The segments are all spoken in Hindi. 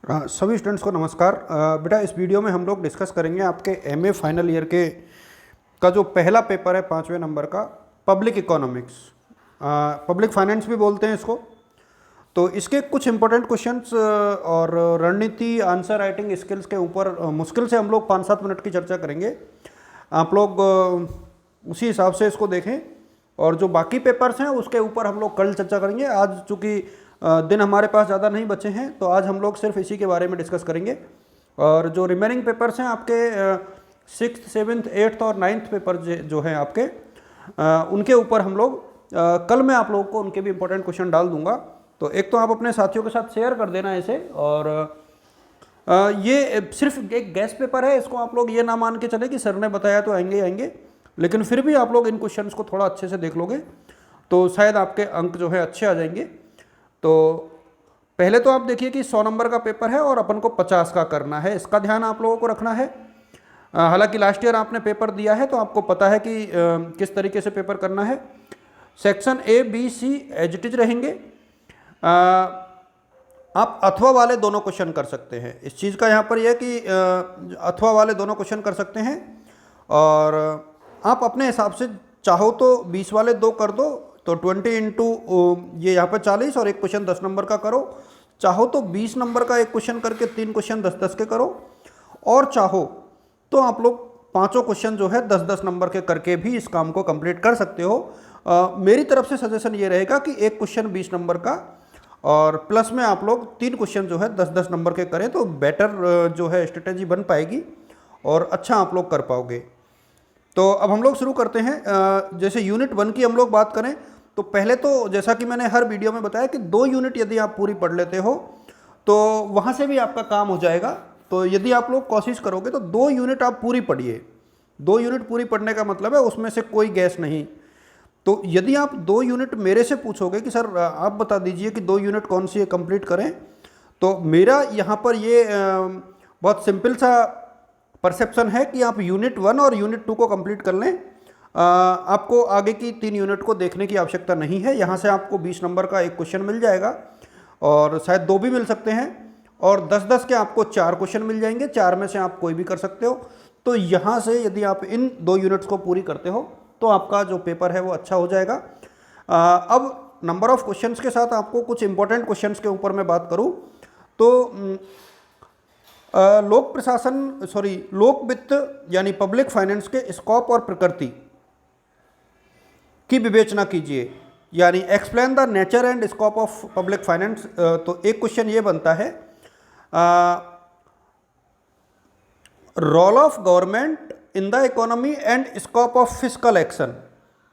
सभी स्टूडेंट्स को नमस्कार। बेटा इस वीडियो में हम लोग डिस्कस करेंगे आपके एमए फाइनल ईयर के का जो पहला पेपर है 5वें नंबर का, पब्लिक इकोनॉमिक्स, पब्लिक फाइनेंस भी बोलते हैं इसको। तो इसके कुछ इंपॉर्टेंट क्वेश्चंस और रणनीति आंसर राइटिंग स्किल्स के ऊपर मुश्किल से हम लोग 5-7 मिनट की चर्चा करेंगे। आप लोग उसी हिसाब से इसको देखें और जो बाकी पेपर्स हैं उसके ऊपर हम लोग कल चर्चा करेंगे। आज चूँकि दिन हमारे पास ज़्यादा नहीं बचे हैं तो आज हम लोग सिर्फ इसी के बारे में डिस्कस करेंगे। और जो रिमेनिंग पेपर्स हैं आपके 6th 7th 8th और 9th पेपर जो हैं आपके उनके ऊपर हम लोग कल मैं आप लोगों को उनके भी इंपॉर्टेंट क्वेश्चन डाल दूंगा। तो एक तो आप अपने साथियों के साथ शेयर कर देना इसे। और ये सिर्फ एक गैस पेपर है, इसको आप लोग ये ना मान के चले कि सर ने बताया तो आएंगे आएंगे, लेकिन फिर भी आप लोग इन क्वेश्चंस को थोड़ा अच्छे से देख लोगे तो शायद आपके अंक जो है अच्छे आ जाएंगे। तो पहले तो आप देखिए कि 100 नंबर का पेपर है और अपन को 50 का करना है, इसका ध्यान आप लोगों को रखना है। हालांकि लास्ट ईयर आपने पेपर दिया है तो आपको पता है कि किस तरीके से पेपर करना है। Section A B C as it is रहेंगे। आप अथवा वाले दोनों क्वेश्चन कर सकते हैं। इस चीज़ का यहाँ पर यह कि अथवा वाले दोनों क्वेश्चन कर सकते हैं और आप अपने हिसाब से चाहो तो 20 वाले दो कर दो, तो 20 इंटू ये यहाँ पर 40 और एक क्वेश्चन 10 नंबर का करो। चाहो तो 20 नंबर का एक क्वेश्चन करके 3 क्वेश्चन 10-10 के करो, और चाहो तो आप लोग पाँचों क्वेश्चन जो है 10-10 नंबर के करके भी इस काम को कंप्लीट कर सकते हो। मेरी तरफ से सजेशन ये रहेगा कि एक क्वेश्चन 20 नंबर का और प्लस में आप लोग 3 क्वेश्चन जो है 10-10 नंबर के करें तो बेटर जो है स्ट्रेटेजी बन पाएगी और अच्छा आप लोग कर पाओगे। तो अब हम लोग शुरू करते हैं। जैसे यूनिट 1 की हम लोग बात करें तो पहले तो जैसा कि मैंने हर वीडियो में बताया कि 2 यूनिट यदि आप पूरी पढ़ लेते हो तो वहाँ से भी आपका काम हो जाएगा। तो यदि आप लोग कोशिश करोगे तो 2 यूनिट आप पूरी पढ़िए। 2 यूनिट पूरी पढ़ने का मतलब है उसमें से कोई गैस नहीं। तो यदि आप 2 यूनिट मेरे से पूछोगे कि सर आप बता दीजिए कि 2 यूनिट कौन सी है कंप्लीट करें, तो मेरा यहाँ पर ये बहुत सिंपल सा परसेप्शन है कि आप यूनिट 1 और यूनिट 2 को कंप्लीट कर लें। आपको आगे की 3 यूनिट को देखने की आवश्यकता नहीं है। यहाँ से आपको 20 नंबर का एक क्वेश्चन मिल जाएगा और शायद 2 भी मिल सकते हैं, और 10-10 के आपको 4 क्वेश्चन मिल जाएंगे। 4 में से आप कोई भी कर सकते हो। तो यहाँ से यदि आप इन 2 यूनिट्स को पूरी करते हो तो आपका जो पेपर है वो अच्छा हो जाएगा। अब नंबर ऑफ क्वेश्चंस के साथ आपको कुछ इंपॉर्टेंट क्वेश्चंस के ऊपर मैं बात करूँ तो लोक वित्त यानी पब्लिक फाइनेंस के स्कोप और प्रकृति की विवेचना कीजिए, यानी explain the nature and scope of public finance. तो एक क्वेश्चन ये बनता है role of government in the economy and scope of fiscal action.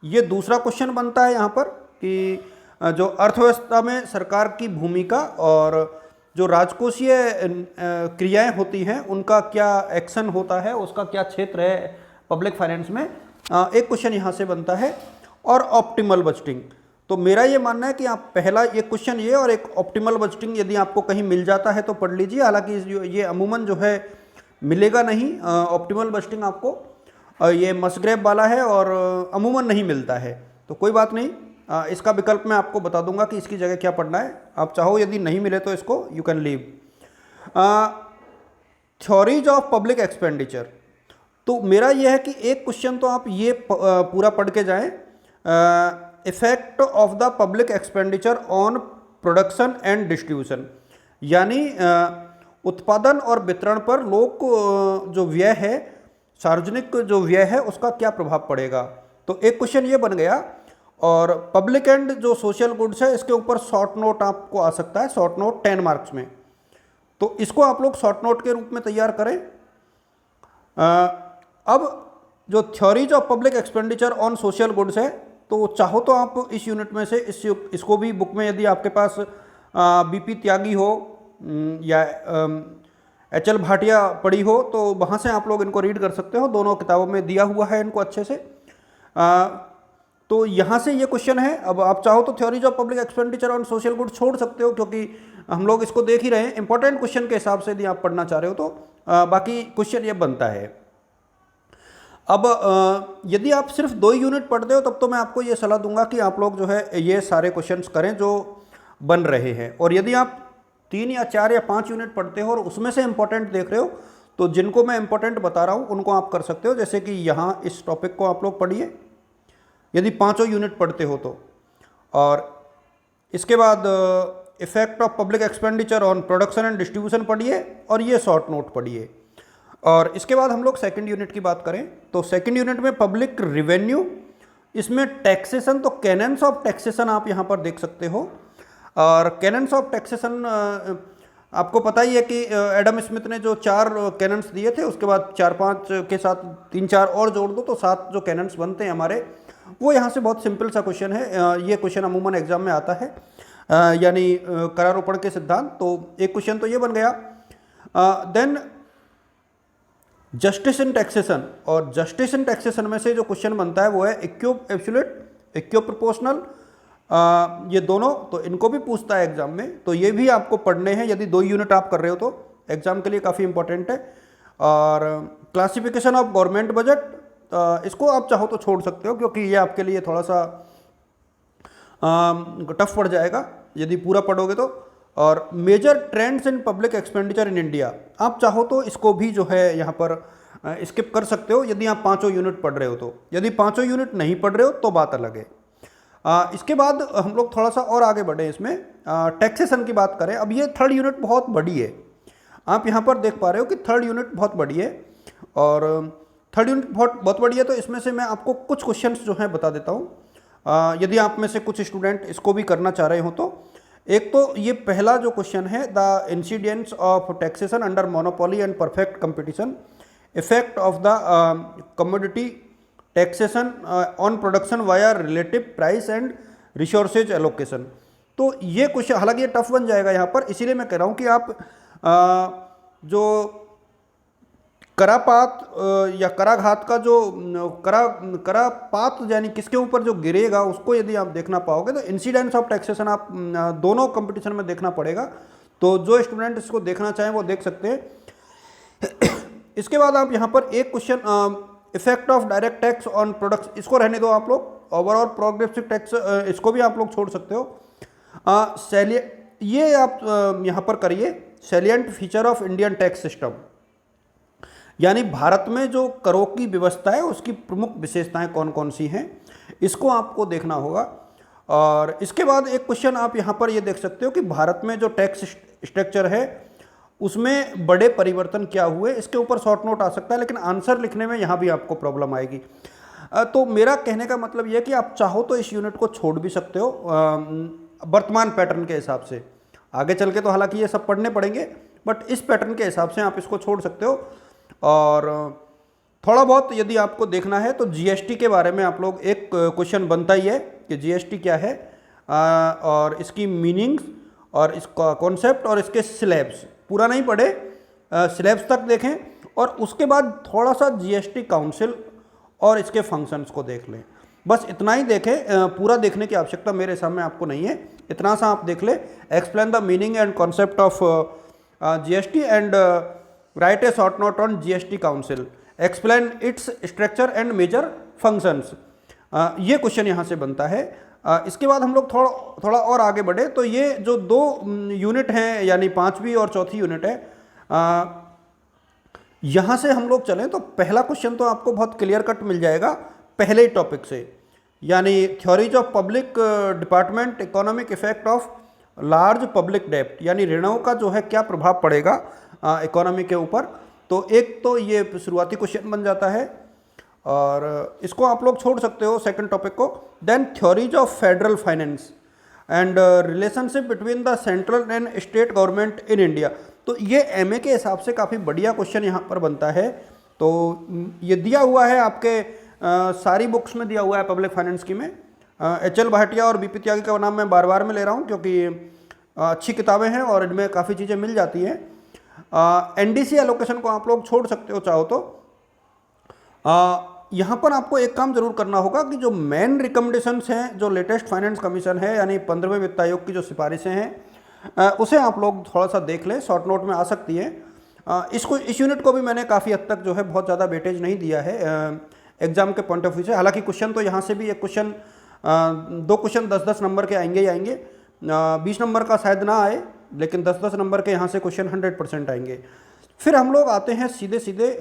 ये दूसरा क्वेश्चन बनता है यहाँ पर कि जो अर्थव्यवस्था में सरकार की भूमिका और जो राजकोषीय क्रियाएं होती हैं उनका क्या एक्शन होता है, उसका क्या क्षेत्र है पब्लिक फाइनेंस में। एक क्वेश्चन यहाँ से बनता है। और ऑप्टिमल बजटिंग, तो मेरा ये मानना है कि आप पहला ये क्वेश्चन ये और एक ऑप्टिमल बजटिंग यदि आपको कहीं मिल जाता है तो पढ़ लीजिए। हालांकि ये अमूमन जो है मिलेगा नहीं। ऑप्टिमल बजटिंग आपको ये मसग्रेव वाला है और अमूमन नहीं मिलता है, तो कोई बात नहीं। इसका विकल्प मैं आपको बता दूंगा कि इसकी जगह क्या पढ़ना है। आप चाहो यदि नहीं मिले तो इसको you can leave. Theories of public expenditure, तो मेरा यह है कि एक क्वेश्चन तो आप ये पूरा पढ़ के जाएं। Effect of the public expenditure on production and distribution, यानी उत्पादन और वितरण पर लोक जो व्यय है, सार्वजनिक जो व्यय है उसका क्या प्रभाव पड़ेगा। तो एक क्वेश्चन ये बन गया। और पब्लिक एंड जो सोशल गुड्स है इसके ऊपर शॉर्ट नोट आपको आ सकता है, शॉर्ट नोट 10 मार्क्स में। तो इसको आप लोग शॉर्ट नोट के रूप में तैयार करें। अब जो theories of public expenditure on social goods है, तो चाहो तो आप इस यूनिट में से इसको भी बुक में यदि आपके पास बीपी त्यागी हो या HL भाटिया पढ़ी हो तो वहाँ से आप लोग इनको रीड कर सकते हो। दोनों किताबों में दिया हुआ है इनको अच्छे से। तो यहाँ से ये क्वेश्चन है। अब आप चाहो तो theories of public expenditure on social good छोड़ सकते हो, क्योंकि हम लोग इसको देख ही रहे हैं। इंपॉर्टेंट क्वेश्चन के हिसाब से यदि आप पढ़ना चाह रहे हो तो बाकी क्वेश्चन ये बनता है। अब यदि आप सिर्फ 2 यूनिट पढ़ते हो तब तो मैं आपको ये सलाह दूंगा कि आप लोग जो है ये सारे क्वेश्चंस करें जो बन रहे हैं। और यदि आप 3 या 4 या 5 यूनिट पढ़ते हो और उसमें से इंपॉर्टेंट देख रहे हो, तो जिनको मैं इंपॉर्टेंट बता रहा हूँ उनको आप कर सकते हो। जैसे कि यहाँ इस टॉपिक को आप लोग पढ़िए यदि 5 यूनिट पढ़ते हो तो, और इसके बाद effect of public expenditure on production and distribution पढ़िए और ये शॉर्ट नोट पढ़िए। और इसके बाद हम लोग सेकंड यूनिट की बात करें तो सेकंड यूनिट में पब्लिक रिवेन्यू, इसमें टैक्सेशन, तो कैनन्स ऑफ टैक्सेशन आप यहाँ पर देख सकते हो। और कैनन्स ऑफ टैक्सेशन आपको पता ही है कि एडम स्मिथ ने जो 4 कैनन्स दिए थे, उसके बाद 4-5 के साथ 3-4 और जोड़ दो तो 7 जो कैनन्स बनते हैं हमारे, वो यहाँ से बहुत सिंपल सा क्वेश्चन है। ये क्वेश्चन अमूमन एग्जाम में आता है, यानी करारोपण के सिद्धांत। तो एक क्वेश्चन तो ये बन गया। देन जस्टिस इन टैक्सेशन, और जस्टिस इन टैक्सेशन में से जो क्वेश्चन बनता है वो है इक्यो एब्सोल्यूट, इक्यो प्रोपोर्शनल, ये दोनों, तो इनको भी पूछता है एग्जाम में, तो ये भी आपको पढ़ने हैं। यदि 2 यूनिट आप कर रहे हो तो एग्जाम के लिए काफ़ी इंपॉर्टेंट है। और क्लासिफिकेशन ऑफ गवर्नमेंट बजट, इसको आप चाहो तो छोड़ सकते हो क्योंकि ये आपके लिए थोड़ा सा टफ पड़ जाएगा यदि पूरा पढ़ोगे तो। और major trends in public expenditure in India, आप चाहो तो इसको भी जो है यहाँ पर स्किप कर सकते हो यदि आप 5 यूनिट पढ़ रहे हो तो। यदि 5 यूनिट नहीं पढ़ रहे हो तो बात अलग है। इसके बाद हम लोग थोड़ा सा और आगे बढ़े, इसमें टैक्सेशन की बात करें। अब ये 3rd यूनिट बहुत बड़ी है, आप यहाँ पर देख पा रहे हो कि 3rd यूनिट बहुत बड़ी है, और 3rd यूनिट बहुत बड़ी है। तो इसमें से मैं आपको कुछ क्वेश्चंस जो हैं बता देता हूँ, यदि आप में से कुछ स्टूडेंट इसको भी करना चाह रहे हो तो। एक तो ये पहला जो क्वेश्चन है, the incidents of taxation under monopoly and perfect competition, effect of the commodity taxation on production via relative price and resources allocation. तो ये क्वेश्चन, हालांकि ये टफ बन जाएगा यहाँ पर, इसीलिए मैं कह रहा हूँ कि आप जो करापात या कराघात का जो करापात यानी किसके ऊपर जो गिरेगा उसको यदि आप देखना पाओगे तो इंसिडेंट्स ऑफ टैक्सेशन आप दोनों कंपटीशन में देखना पड़ेगा। तो जो स्टूडेंट इसको देखना चाहें वो देख सकते हैं। इसके बाद आप यहाँ पर एक question effect of direct tax on products, इसको रहने दो आप लोग। ओवरऑल प्रोग्रेसिव टैक्स, इसको भी आप लोग छोड़ सकते हो। ये आप यहाँ पर करिए salient feature of Indian tax system, यानी भारत में जो करों की व्यवस्था है उसकी प्रमुख विशेषताएं कौन कौन सी हैं, इसको आपको देखना होगा। और इसके बाद एक क्वेश्चन आप यहाँ पर ये देख सकते हो कि भारत में जो टैक्स स्ट्रक्चर है उसमें बड़े परिवर्तन क्या हुए, इसके ऊपर शॉर्ट नोट आ सकता है, लेकिन आंसर लिखने में यहाँ भी आपको प्रॉब्लम आएगी। तो मेरा कहने का मतलब यह कि आप चाहो तो इस यूनिट को छोड़ भी सकते हो वर्तमान पैटर्न के हिसाब से। आगे चल के तो हालांकि ये सब पढ़ने पड़ेंगे, बट इस पैटर्न के हिसाब से आप इसको छोड़ सकते हो। और थोड़ा बहुत यदि आपको देखना है तो जीएसटी के बारे में आप लोग, एक क्वेश्चन बनता ही है कि जीएसटी क्या है, और इसकी मीनिंग्स और इसका कॉन्सेप्ट और इसके स्लैब्स, पूरा नहीं पढ़े, स्लैब्स तक देखें और उसके बाद थोड़ा सा जीएसटी काउंसिल और इसके फंक्शंस को देख लें। बस इतना ही देखें, पूरा देखने की आवश्यकता मेरे सामने आपको नहीं है, इतना सा आप देख ले। Explain the meaning and concept of GST and write a short note on GST council, explain its structure and major functions. ये क्वेश्चन यहाँ से बनता है। इसके बाद हम लोग थोड़ा और आगे बढ़े तो ये जो 2 यूनिट हैं, यानी 5वीं और 4थी यूनिट है, यहाँ से हम लोग चलें तो पहला क्वेश्चन तो आपको बहुत क्लियर कट मिल जाएगा पहले ही टॉपिक से, यानी theories of public department economic effect of large public डेप्ट, यानी ऋणों का जो है क्या प्रभाव पड़ेगा इकोनॉमी के ऊपर। तो एक तो ये शुरुआती क्वेश्चन बन जाता है और इसको आप लोग छोड़ सकते हो सेकंड टॉपिक को। Then theories of federal finance and relationship between the central and state government in India. तो ये एमए के हिसाब से काफ़ी बढ़िया क्वेश्चन यहाँ पर बनता है। तो ये दिया हुआ है आपके सारी बुक्स में दिया हुआ है पब्लिक फाइनेंस की में। HL भाटिया और BP त्यागी का नाम मैं बार बार में ले रहा हूँ क्योंकि अच्छी किताबें हैं और इनमें काफ़ी चीज़ें मिल जाती हैं। NDC एलोकेशन को आप लोग छोड़ सकते हो चाहो तो। यहाँ पर आपको एक काम जरूर करना होगा कि जो मेन रिकमेंडेशंस हैं, जो लेटेस्ट फाइनेंस कमीशन है यानी 15वें वित्त आयोग की जो सिफारिशें हैं, उसे आप लोग थोड़ा सा देख लें, शॉर्ट नोट में आ सकती है। इस यूनिट को भी मैंने काफ़ी हद तक जो है बहुत ज़्यादा वेटेज नहीं दिया है एग्जाम के पॉइंट ऑफ व्यू से। हालांकि क्वेश्चन तो यहाँ से भी एक क्वेश्चन 2 क्वेश्चन 10-10 नंबर के आएंगे ही आएंगे, 20 नंबर का शायद ना आए, लेकिन 10-10 नंबर के यहाँ से क्वेश्चन 100% आएंगे। फिर हम लोग आते हैं सीधे सीधे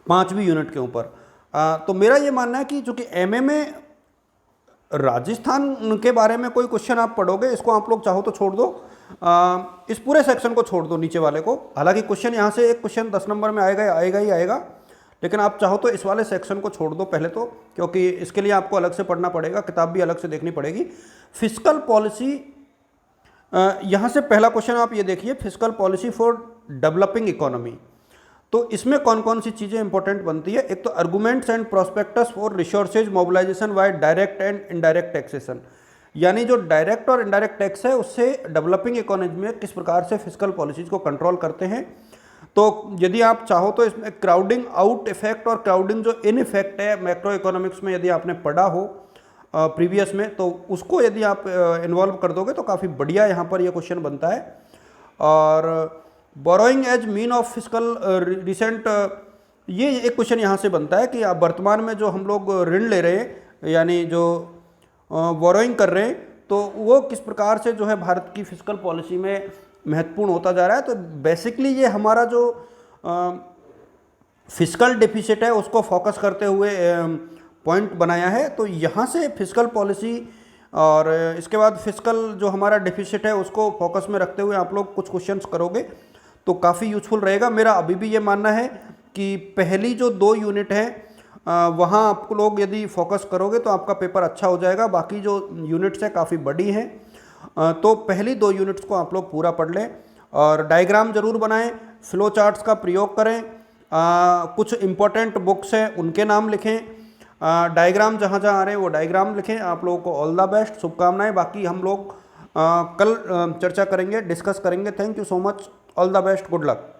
5वीं यूनिट के ऊपर। तो मेरा ये मानना है कि चूँकि एमए में राजस्थान के बारे में कोई क्वेश्चन आप पढ़ोगे, इसको आप लोग चाहो तो छोड़ दो, इस पूरे सेक्शन को छोड़ दो नीचे वाले को। हालांकि क्वेश्चन यहाँ से एक क्वेश्चन 10 नंबर में आएगा ही आएगा, लेकिन आप चाहो तो इस वाले सेक्शन को छोड़ दो पहले तो, क्योंकि इसके लिए आपको अलग से पढ़ना पड़ेगा, किताब भी अलग से देखनी पड़ेगी। फिस्कल पॉलिसी, यहाँ से पहला क्वेश्चन आप ये देखिए, fiscal policy for developing economy. तो इसमें कौन कौन सी चीज़ें इंपॉर्टेंट बनती है? एक तो arguments and prospectus for resources mobilisation by direct and indirect taxation, यानी जो डायरेक्ट और इनडायरेक्ट टैक्स है उससे डेवलपिंग इकोनॉमी में किस प्रकार से फिस्कल पॉलिसीज को कंट्रोल करते हैं। तो यदि आप चाहो तो इसमें क्राउडिंग आउट इफेक्ट और क्राउडिंग जो इन इफेक्ट है मैक्रो इकोनॉमिक्स में, यदि आपने पढ़ा हो प्रीवियस में, तो उसको यदि आप इन्वॉल्व कर दोगे तो काफ़ी बढ़िया यहाँ पर यह क्वेश्चन बनता है। और borrowing as mean of fiscal recent, ये एक क्वेश्चन यहाँ से बनता है कि आप वर्तमान में जो हम लोग ऋण ले रहे हैं, यानी जो बोरोइंग कर रहे हैं, तो वो किस प्रकार से जो है भारत की फिस्कल पॉलिसी में महत्वपूर्ण होता जा रहा है। तो बेसिकली ये हमारा जो फिस्कल डेफिसिट है उसको फोकस करते हुए पॉइंट बनाया है। तो यहाँ से फिस्कल पॉलिसी और इसके बाद फिस्कल जो हमारा डेफिसिट है उसको फोकस में रखते हुए आप लोग कुछ क्वेश्चंस करोगे तो काफ़ी यूजफुल रहेगा। मेरा अभी भी ये मानना है कि पहली जो 2 यूनिट हैं वहाँ आप लोग यदि फोकस करोगे तो आपका पेपर अच्छा हो जाएगा। बाकी जो यूनिट्स हैं काफ़ी बड़ी हैं, तो पहली 2 यूनिट्स को आप लोग पूरा पढ़ लें और डायग्राम जरूर बनाएं, फ्लो चार्ट्स का प्रयोग करें, कुछ इम्पोर्टेंट बुक्स हैं उनके नाम लिखें, डायग्राम जहाँ जहाँ आ रहे हैं वो डायग्राम लिखें। आप लोगों को ऑल द बेस्ट, शुभकामनाएं। बाकी हम लोग कल चर्चा करेंगे, डिस्कस करेंगे। Thank you so much, all the best, good luck.